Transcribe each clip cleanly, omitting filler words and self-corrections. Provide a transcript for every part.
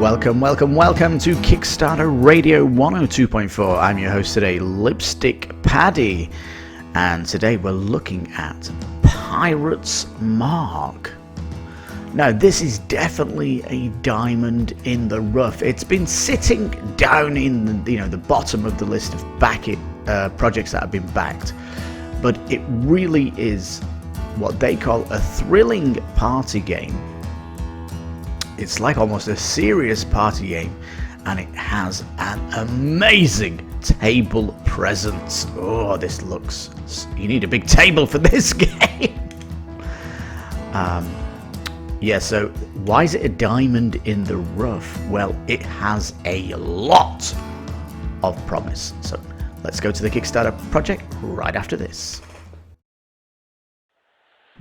Welcome to Kickstarter Radio 102.4. I'm your host today, Lipstickpaddy, and today we're looking at Pirate's Mark. Now, this is definitely a diamond in the rough. It's been sitting down in the bottom of the list of projects that have been backed, but it really is what they call a thrilling party game. It's like almost a serious party game, and it has an amazing table presence. Oh, this looks... You need a big table for this game. Yeah, so why is it a diamond in the rough? Well, it has a lot of promise. So let's go to the Kickstarter project right after this.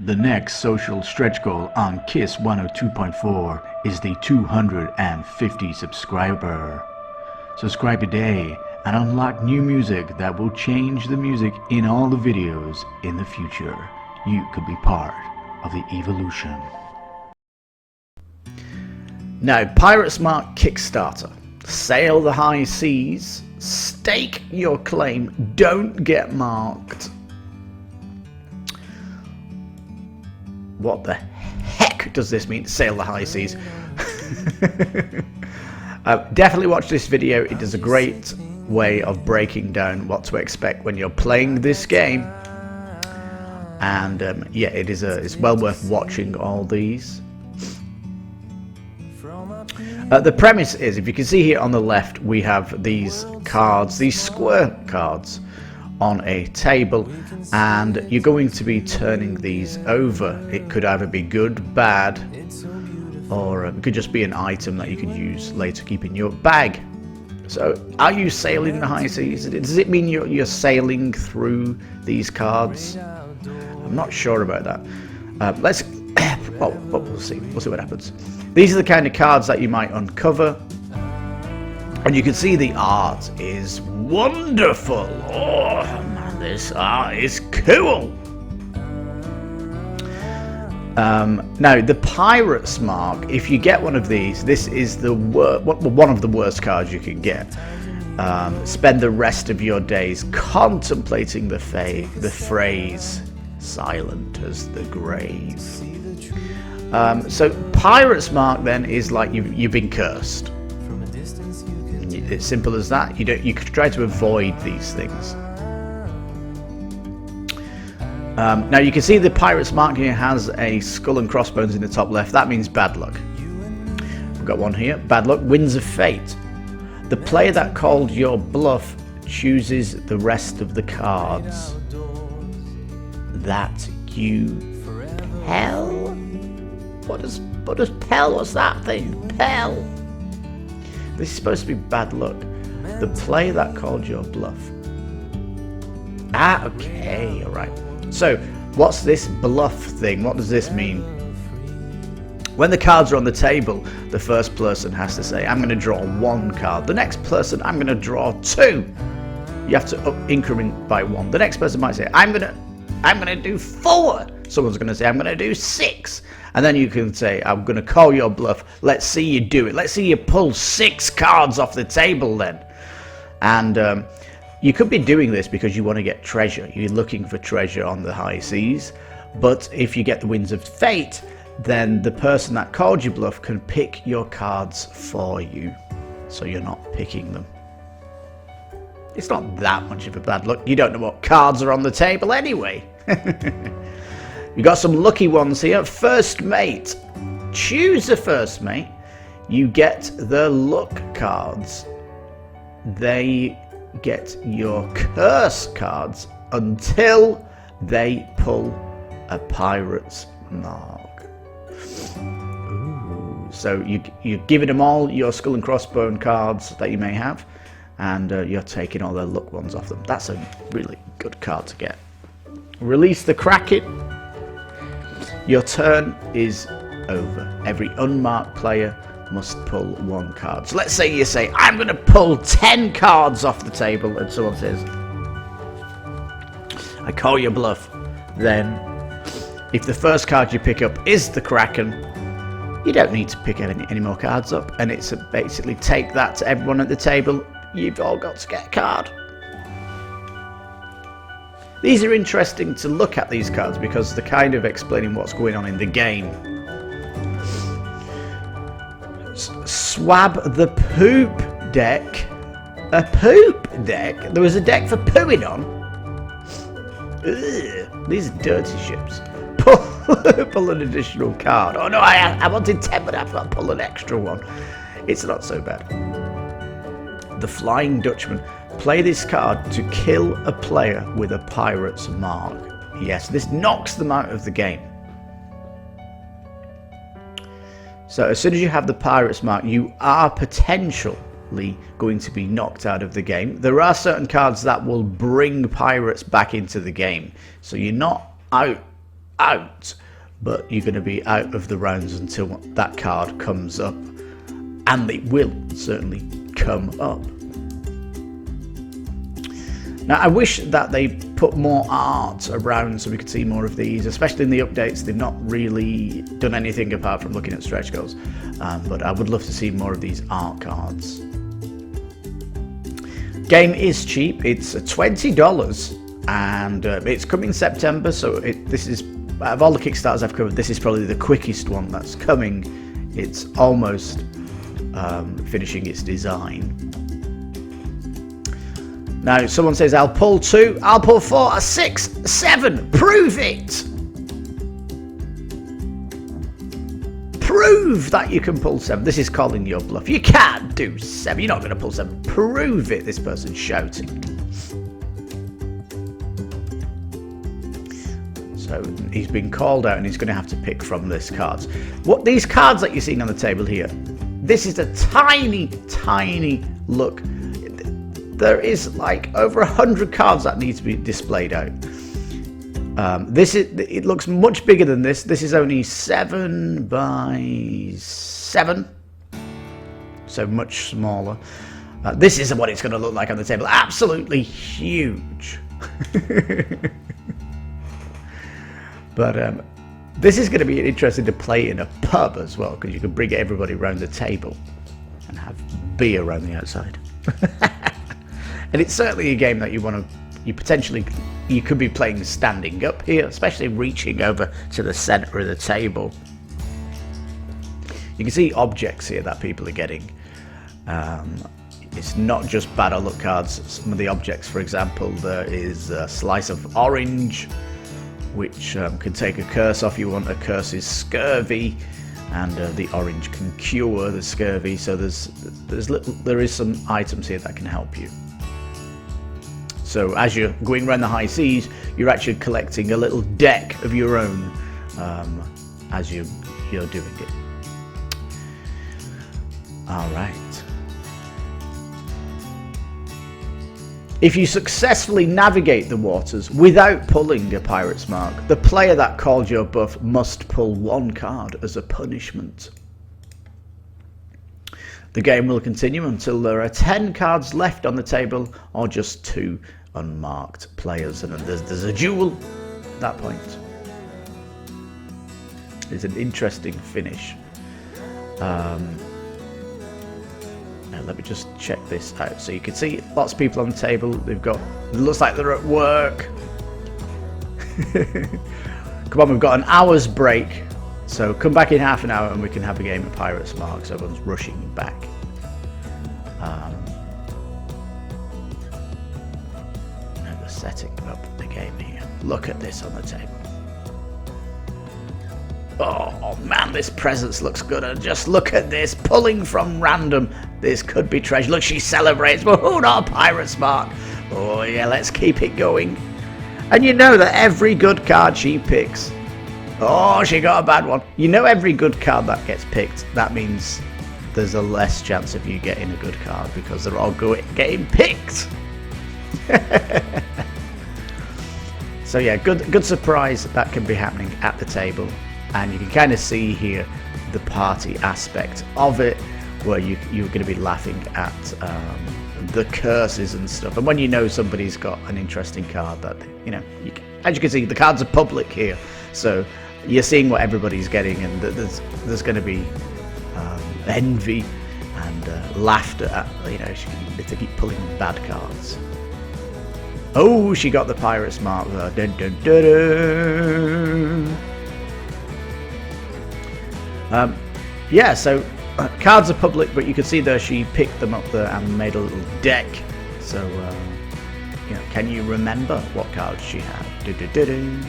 The next social stretch goal on KiS 102.4 is the 250 subscriber. Subscribe today and unlock new music that will change the music in all the videos in the future. You could be part of the evolution. Now, Pirate's Mark Kickstarter. Sail the high seas, stake your claim, don't get marked. What the heck does this mean, sail the high seas? Definitely watch this video. It is a great way of breaking down what to expect when you're playing this game. And yeah, it's well worth watching all these. The premise is, if you can see here on the left, we have these cards, these square cards on a table, and you're going to be turning these over. It could either be good, bad, or it could just be an item that you could use later, keep in your bag. So, are you sailing the high seas? Does it mean you're sailing through these cards? I'm not sure about that. Well, we'll see. We'll see what happens. These are the kind of cards that you might uncover. And you can see the art is wonderful. Oh man, this art is cool. Now, the Pirate's Mark, if you get one of these, this is one of the worst cards you can get. Spend the rest of your days contemplating the phrase, silent as the grave. So Pirate's Mark then is like you've been cursed. It's simple as that. You could try to avoid these things. Now you can see the Pirate's Mark here has a skull and crossbones in the top left. That means bad luck. We've got one here. Bad luck. Winds of fate. The player that called your bluff chooses the rest of the cards that you pell. What does pell? What's that thing? Pell. This is supposed to be bad luck. The player that called your bluff. Ah, okay, alright. So, what's this bluff thing? What does this mean? When the cards are on the table, the first person has to say, I'm going to draw one card. The next person, I'm going to draw two. You have to increment by one. The next person might say, I'm going to do four. Someone's going to say, I'm going to do six. And then you can say, I'm going to call your bluff. Let's see you do it. Let's see you pull 6 cards off the table then. And you could be doing this because you want to get treasure. You're looking for treasure on the high seas. But if you get the Winds of Fate, then the person that called you bluff can pick your cards for you. So you're not picking them. It's not that much of a bad luck. You don't know what cards are on the table anyway. You got some lucky ones here. First mate. Choose a first mate. You get the luck cards. They get your curse cards until they pull a Pirate's Mark. Ooh. So you're giving them all your skull and crossbone cards that you may have, and you're taking all their luck ones off them. That's a really good card to get. Release the Kraken. Your turn is over. Every unmarked player must pull one card. So let's say you say, I'm going to pull 10 cards off the table, and someone says, I call your bluff. Then, if the first card you pick up is the Kraken, You don't need to pick any more cards up, and it's basically take that to everyone at the table. You've all got to get a card. These are interesting to look at, these cards, because they're kind of explaining what's going on in the game. Swab the Poop deck. A poop deck? There was a deck for pooing on? Ugh, these are dirty ships. Pull an additional card. Oh no, I wanted 10, but I've got to pull an extra one. It's not so bad. The Flying Dutchman. Play this card to kill a player with a pirate's mark. Yes, this knocks them out of the game. So as soon as you have the pirate's mark, you are potentially going to be knocked out of the game. There are certain cards that will bring pirates back into the game. So you're not out, but you're going to be out of the rounds until that card comes up. And it will certainly come up. Now, I wish that they put more art around so we could see more of these, especially in the updates. They've not really done anything apart from looking at stretch goals, but I would love to see more of these art cards. Game is cheap. It's $20, and it's coming September, so this is, out of all the Kickstarters I've covered, this is probably the quickest one that's coming. It's almost finishing its design. Now, someone says, I'll pull 2, I'll pull 4, a 6, 7, prove it! Prove that you can pull 7. This is calling your bluff. You can't do 7, you're not going to pull 7. Prove it, this person's shouting. So, he's been called out and he's going to have to pick from this cards. What these cards that you're seeing on the table here, this is a tiny, tiny look. There is like over 100 cards that need to be displayed out. It looks much bigger than this. This is only 7 by 7, so much smaller. This is what it's going to look like on the table. Absolutely huge. But this is going to be interesting to play in a pub as well, because you can bring everybody around the table and have beer around the outside. And it's certainly a game that you could be playing standing up here, especially reaching over to the center of the table. You can see objects here that people are getting. It's not just bad or luck cards. Some of the objects, for example, there is a slice of orange, which can take a curse off you want. A curse is scurvy, and the orange can cure the scurvy. So there is some items here that can help you. So as you're going around the high seas, you're actually collecting a little deck of your own as you're doing it. All right. If you successfully navigate the waters without pulling a pirate's mark, the player that called your bluff must pull 1 card as a punishment. The game will continue until there are 10 cards left on the table or just 2 unmarked players, and there's a duel at that point. It's an interesting finish. Now let me just check this out. So you can see lots of people on the table. It looks like they're at work. Come on, we've got an hour's break, so come back in half an hour and we can have a game of Pirates Mark. So everyone's rushing back. Setting up the game here. Look at this on the table. Oh man, this presence looks good. And just look at this, pulling from random. This could be treasure. Look, she celebrates. Oh, not a pirate's mark. Oh yeah, let's keep it going. And you know that every good card she picks. Oh, she got a bad one. You know every good card that gets picked, that means there's a less chance of you getting a good card because they're all getting picked. So yeah, good surprise that can be happening at the table, and you can kind of see here the party aspect of it, where you're going to be laughing at the curses and stuff. And when you know somebody's got an interesting card, that as you can see, the cards are public here, so you're seeing what everybody's getting, and there's going to be envy and laughter at, you know, if they keep pulling bad cards. Oh, she got the pirate's mark. Dun, dun, dun, dun. Yeah, so cards are public, but you can see there she picked them up there and made a little deck. So, you know, can you remember what cards she had? Dun, dun, dun, dun.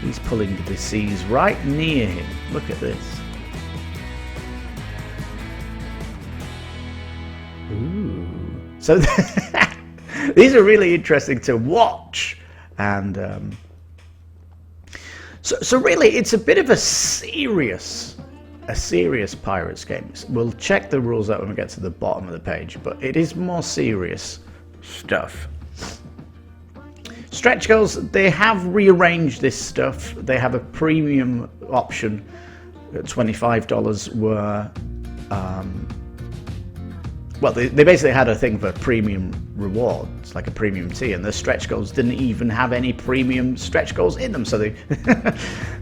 He's pulling the seas right near him. Look at this. Ooh. So these are really interesting to watch, and so really it's a bit of a serious pirates game. We'll check the rules out when we get to the bottom of the page, but it is more serious stuff. Stretch goals, they have rearranged this stuff. They have a premium option at $25 where well, they basically had a thing for premium rewards, like a premium tier, and the stretch goals didn't even have any premium stretch goals in them. So they've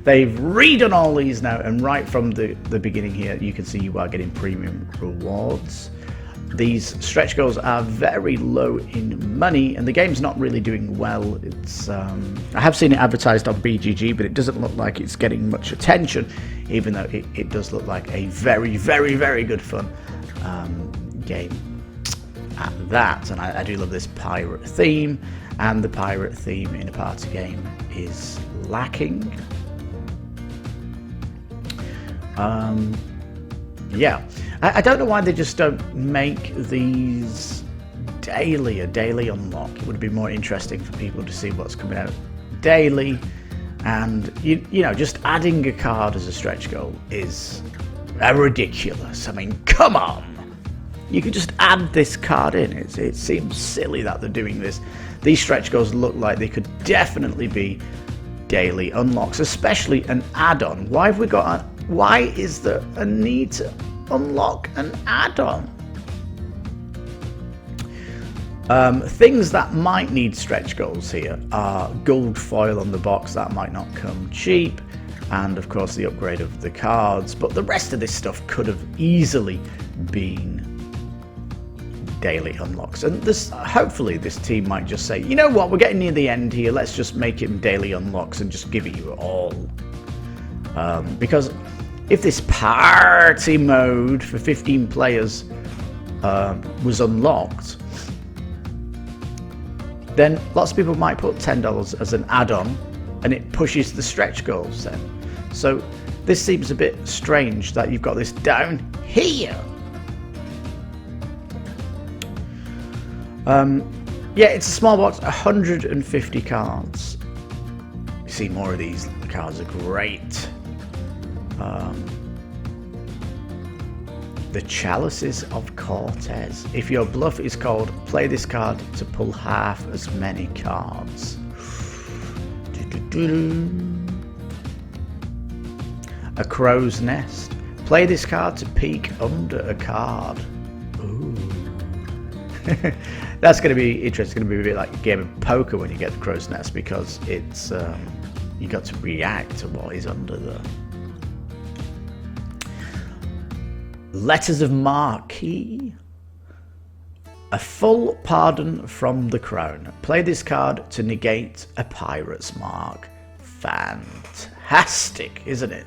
redone all these now, and right from the beginning here, you can see you are getting premium rewards. These stretch goals are very low in money, and the game's not really doing well. It's I have seen it advertised on BGG, but it doesn't look like it's getting much attention, even though it does look like a very, very, very good fun game at that. And I do love this pirate theme, and the pirate theme in a party game is lacking. Yeah, I don't know why they just don't make these a daily unlock. It would be more interesting for people to see what's coming out daily, and you know, just adding a card as a stretch goal is ridiculous. I mean, come on. You could just add this card in. It seems silly that they're doing this. These stretch goals look like they could definitely be daily unlocks, especially an add-on. Why is there a need to unlock an add-on? Things that might need stretch goals here are gold foil on the box. That might not come cheap, and of course the upgrade of the cards, but the rest of this stuff could have easily been daily unlocks. And this, hopefully this team might just say, you know what, we're getting near the end here, let's just make it daily unlocks and just give it you all. Because if this party mode for 15 players was unlocked, then lots of people might put $10 as an add-on, and it pushes the stretch goals then. So this seems a bit strange that you've got this down here. Yeah, it's a small box, 150 cards. You see more of these. The cards are great. The Chalices of Cortez. If your bluff is called, play this card to pull half as many cards. A Crow's Nest. Play this card to peek under a card. Ooh. That's going to be interesting. It's going to be a bit like a game of poker when you get the Crow's Nest, because it's you got to react to what is under there. Letters of Marquis. A full pardon from the crown. Play this card to negate a pirate's mark. Fantastic, isn't it?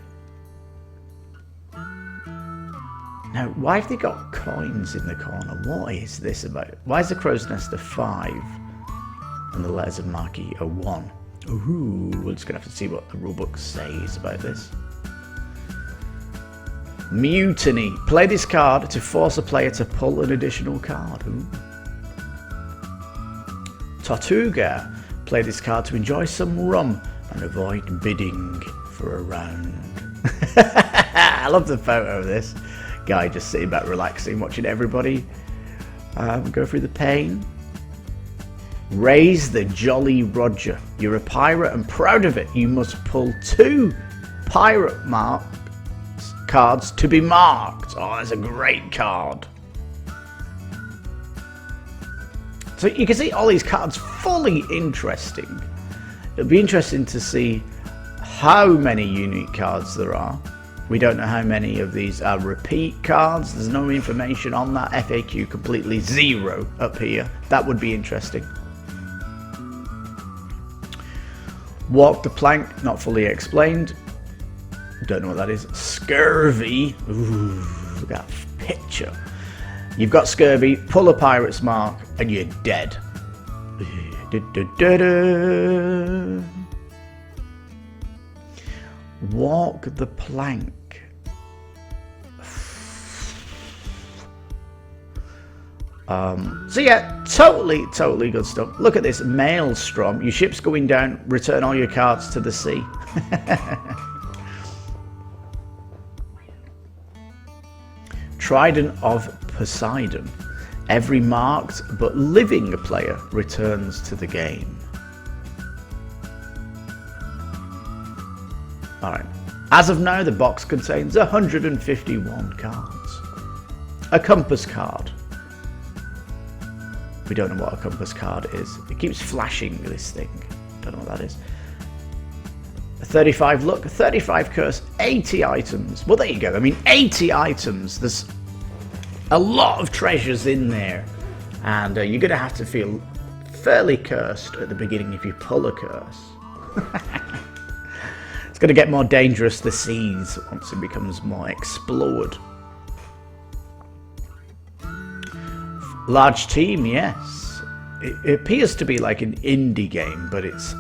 Now, why have they got coins in the corner? What is this about? Why is the Crow's Nest a 5 and the Letters of Marquis a 1? Ooh, we're just going to have to see what the rulebook says about this. Mutiny. Play this card to force a player to pull an additional card. Ooh. Tortuga. Play this card to enjoy some rum and avoid bidding for a round. I love the photo of this guy just sitting back relaxing, watching everybody go through the pain. Raise the Jolly Roger. You're a pirate and proud of it. You must pull 2 pirate cards to be marked. Oh, that's a great card. So you can see all these cards fully interesting. It'll be interesting to see how many unique cards there are. We don't know how many of these are repeat cards. There's no information on that. FAQ completely zero up here. That would be interesting. Walk the plank, not fully explained. Don't know what that is. Scurvy. Ooh, look at that picture. You've got scurvy, pull a pirate's mark, and you're dead. Walk the plank. So yeah, totally good stuff. Look at this maelstrom. Your ship's going down. Return all your cards to the sea. Trident of Poseidon. Every marked but living player returns to the game. Alright. As of now, the box contains 151 cards. A compass card. We don't know what a compass card is. It keeps flashing this thing. Don't know what that is. A 35 luck, 35 curse, 80 items. Well, there you go. I mean, 80 items. There's a lot of treasures in there. And you're going to have to feel fairly cursed at the beginning if you pull a curse. It's going to get more dangerous, the seas, once it becomes more explored. Large team, yes. It appears to be like an indie game, but it's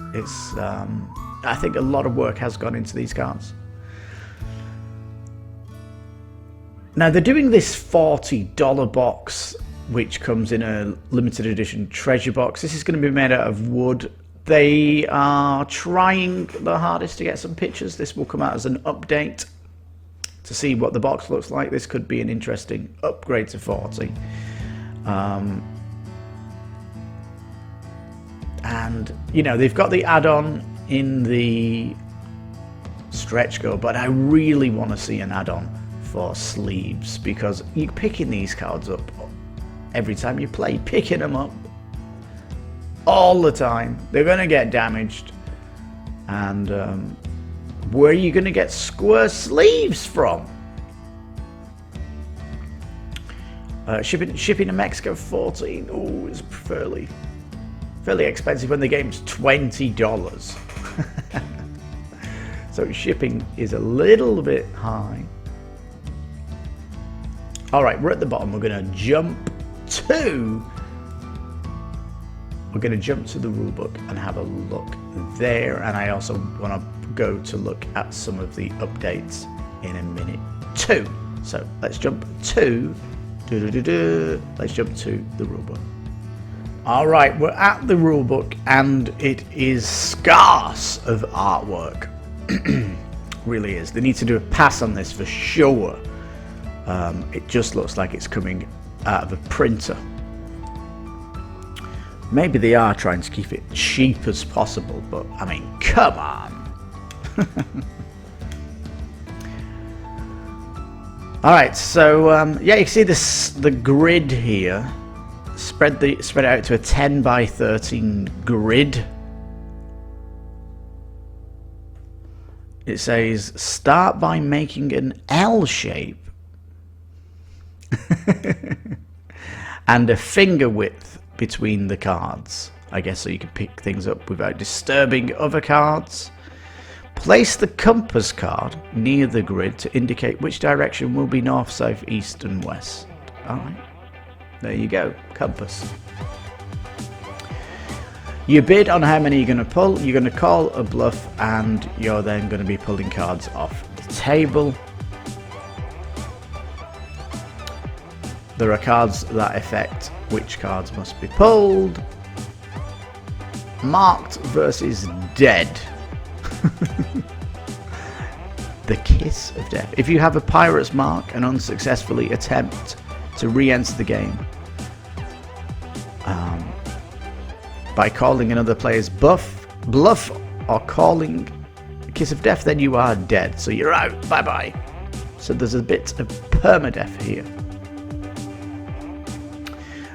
I think a lot of work has gone into these cards. Now they're doing this $40 box, which comes in a limited edition treasure box. This is going to be made out of wood. They are trying the hardest to get some pictures. This will come out as an update to see what the box looks like. This could be an interesting upgrade to 40. And you know, they've got the add-on in the stretch goal, but I really want to see an add-on for sleeves, because you're picking these cards up every time you play, picking them up all the time. They're going to get damaged, and where are you going to get square sleeves from? Shipping to Mexico, 14. Oh, it's fairly expensive when the game's $20. So shipping is a little bit high. All right, we're at the bottom. We're going to jump to the rulebook and have a look there. And I also want to go to look at some of the updates in a minute too. So let's jump to. Let's jump to the rulebook. Alright, we're at the rulebook and it is scarce of artwork. Really is. They need to do a pass on this for sure. It just looks like it's coming out of a printer. Maybe they are trying to keep it cheap as possible, but I mean, come on. Alright, so yeah, you can see this, the grid here. Spread it out to a 10 by 13 grid. It says start by making an L shape and a finger width between the cards, I guess, so you can pick things up without disturbing other cards. Place the compass card near the grid to indicate which direction will be north, south, east and west. Alright, there you go, compass. You bid on how many you're going to pull, you're going to call a bluff, and you're then going to be pulling cards off the table. There are cards that affect which cards must be pulled. Marked versus dead. The kiss of death. If you have a pirate's mark and unsuccessfully attempt to re-enter the game by calling another player's bluff or calling the kiss of death, then you are dead. So you're out. Bye bye. So there's a bit of permadeath here.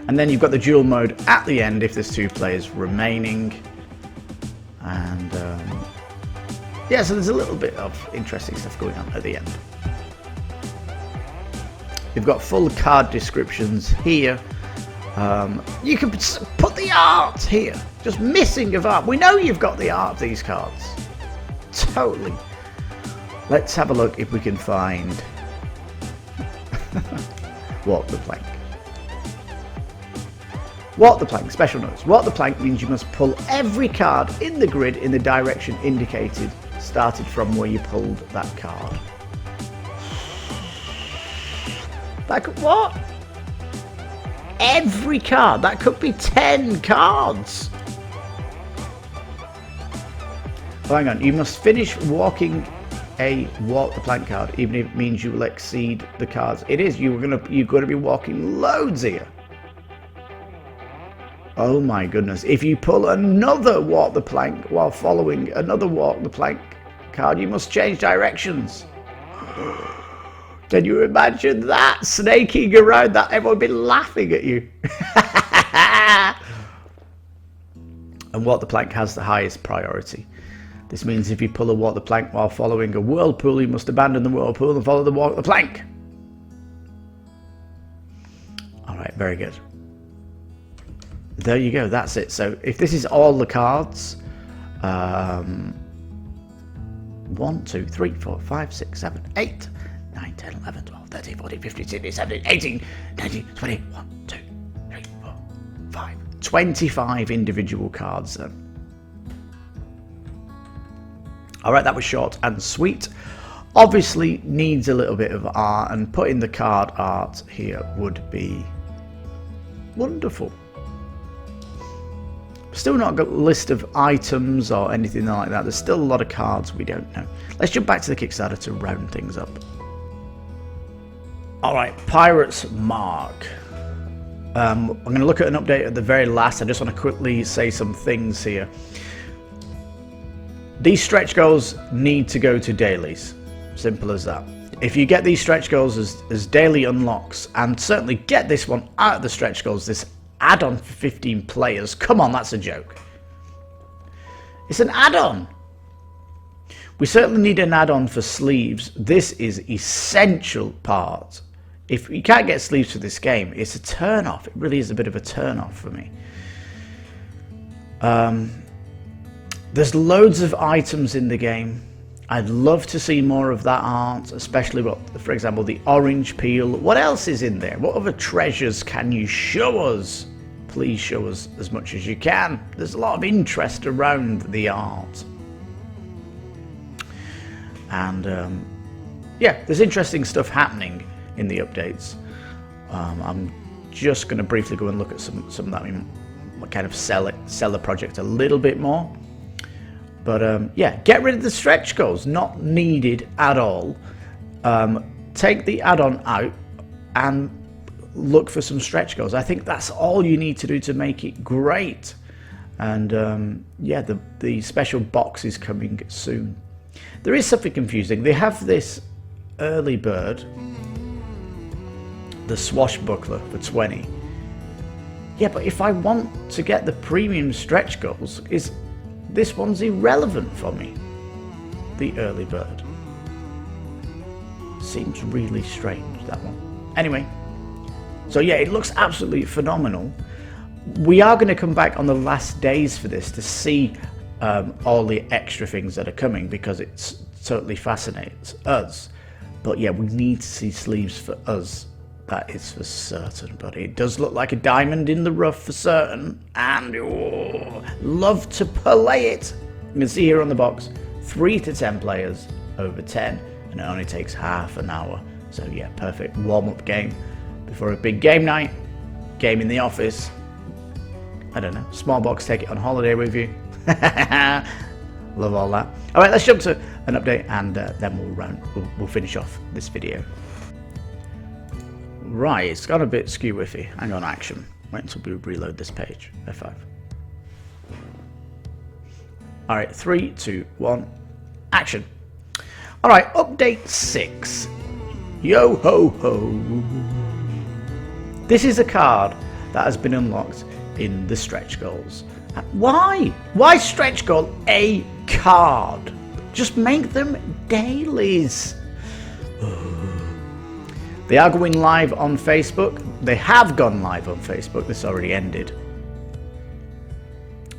And then you've got the duel mode at the end if there's two players remaining. And yeah, so there's a little bit of interesting stuff going on at the end. You've got full card descriptions here. You can put the art here. Just missing of art. We know you've got the art of these cards. Totally. Let's have a look if we can find Walk the Plank. Walk the Plank, special notes. Walk the Plank means you must pull every card in the grid in the direction indicated, started from where you pulled that card. That could, what? Every card? That could be 10 cards. Oh, hang on, you must finish walking a Walk the Plank card, even if it means you will exceed the cards. It is, you're gonna be walking loads here. Oh my goodness, if you pull another Walk the Plank while following another Walk the Plank card, you must change directions. Can you imagine that? Snaking around that, everyone would be laughing at you. And Walk the Plank has the highest priority. This means if you pull a Walk the Plank while following a whirlpool, you must abandon the whirlpool and follow the Walk the Plank. Alright, very good. There you go, that's it. So if this is all the cards, 1, 2, 3, 4, 5, 6, 7, 8, 9, 10, 11, 12, 13, 14, 15, 16, 17, 18, 19, 20, 1, 2, 3, 4, 5, 25 individual cards then. Alright, that was short and sweet. Obviously needs a little bit of art, and putting the card art here would be wonderful. Still not got a list of items or anything like that. There's still a lot of cards we don't know. Let's jump back to the Kickstarter to round things up. Alright, Pirate's Mark. I'm going to look at an update at the very last. I just want to quickly say some things here. These stretch goals need to go to dailies. Simple as that. If you get these stretch goals as daily unlocks, and certainly get this one out of the stretch goals, this add-on for 15 players. Come on, that's a joke. It's an add-on. We certainly need an add-on for sleeves. This is essential part. If you can't get sleeves for this game, it's a turn-off. It really is a bit of a turn-off for me. There's loads of items in the game. I'd love to see more of that art, especially, for example, the orange peel. What else is in there? What other treasures can you show us? Please show us as much as you can. There's a lot of interest around the art. And yeah, there's interesting stuff happening in the updates. I'm just going to briefly go and look at some of that. I mean, kind of sell the project a little bit more. But yeah, get rid of the stretch goals, not needed at all. Take the add-on out and look for some stretch goals. I think that's all you need to do to make it great. And yeah, the special box is coming soon. There is something confusing. They have this early bird, the swashbuckler for 20. Yeah, but if I want to get the premium stretch goals, this one's irrelevant for me. The early bird. Seems really strange, that one. Anyway, so yeah, it looks absolutely phenomenal. We are going to come back on the last days for this to see all the extra things that are coming, because it totally fascinates us. But yeah, we need to see sleeves for us. That is for certain, but it does look like a diamond in the rough for certain, and love to play it. You can see here on the box, 3 to 10 players, over 10, and it only takes half an hour. So yeah, perfect warm-up game before a big game night, game in the office. I don't know, small box, take it on holiday with you. Love all that. All right, let's jump to an update, and then we'll finish off this video. Right, it's got a bit skew-whiffy. Hang on, action. Wait until we reload this page. F5. Alright, 3, 2, 1, action. Alright, update 6. Yo ho ho. This is a card that has been unlocked in the stretch goals. Why? Why stretch goal a card? Just make them dailies. They are going live on Facebook. They have gone live on Facebook. This already ended.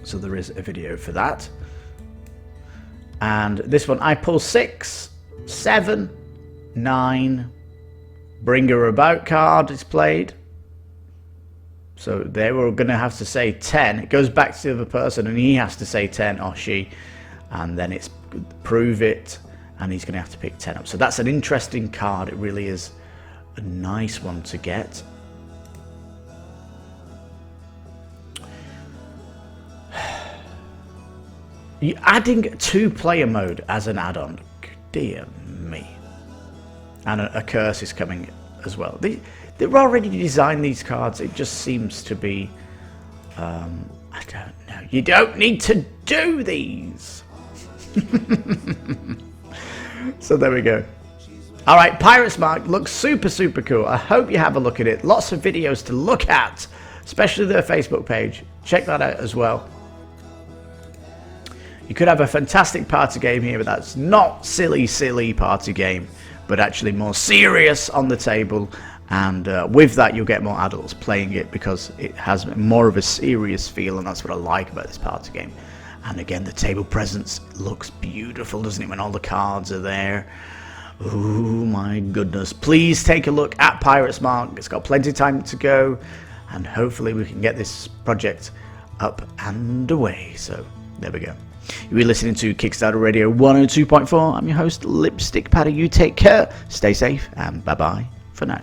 So there is a video for that. And this one, I pull 6, 7, 9. Bring her about card is played. So they were going to have to say 10. It goes back to the other person and he has to say 10 or she. And then it's prove it. And he's going to have to pick 10 up. So that's an interesting card. It really is a nice one to get. You're adding 2-player mode as an add-on. Dear me. And a curse is coming as well. They've already designed these cards. It just seems to be... I don't know. You don't need to do these. So there we go. Alright, Pirate's Mark looks super, super cool. I hope you have a look at it. Lots of videos to look at, especially their Facebook page. Check that out as well. You could have a fantastic party game here, but that's not silly party game, but actually more serious on the table. And with that, you'll get more adults playing it because it has more of a serious feel, and that's what I like about this party game. And again, the table presence looks beautiful, doesn't it, when all the cards are there? Oh my goodness. Please take a look at Pirate's Mark. It's got plenty of time to go, and hopefully we can get this project up and away. So there we go. You're listening to Kickstarter Radio 102.4. I'm your host, Lipstickpaddy. You take care, stay safe, and bye-bye for now.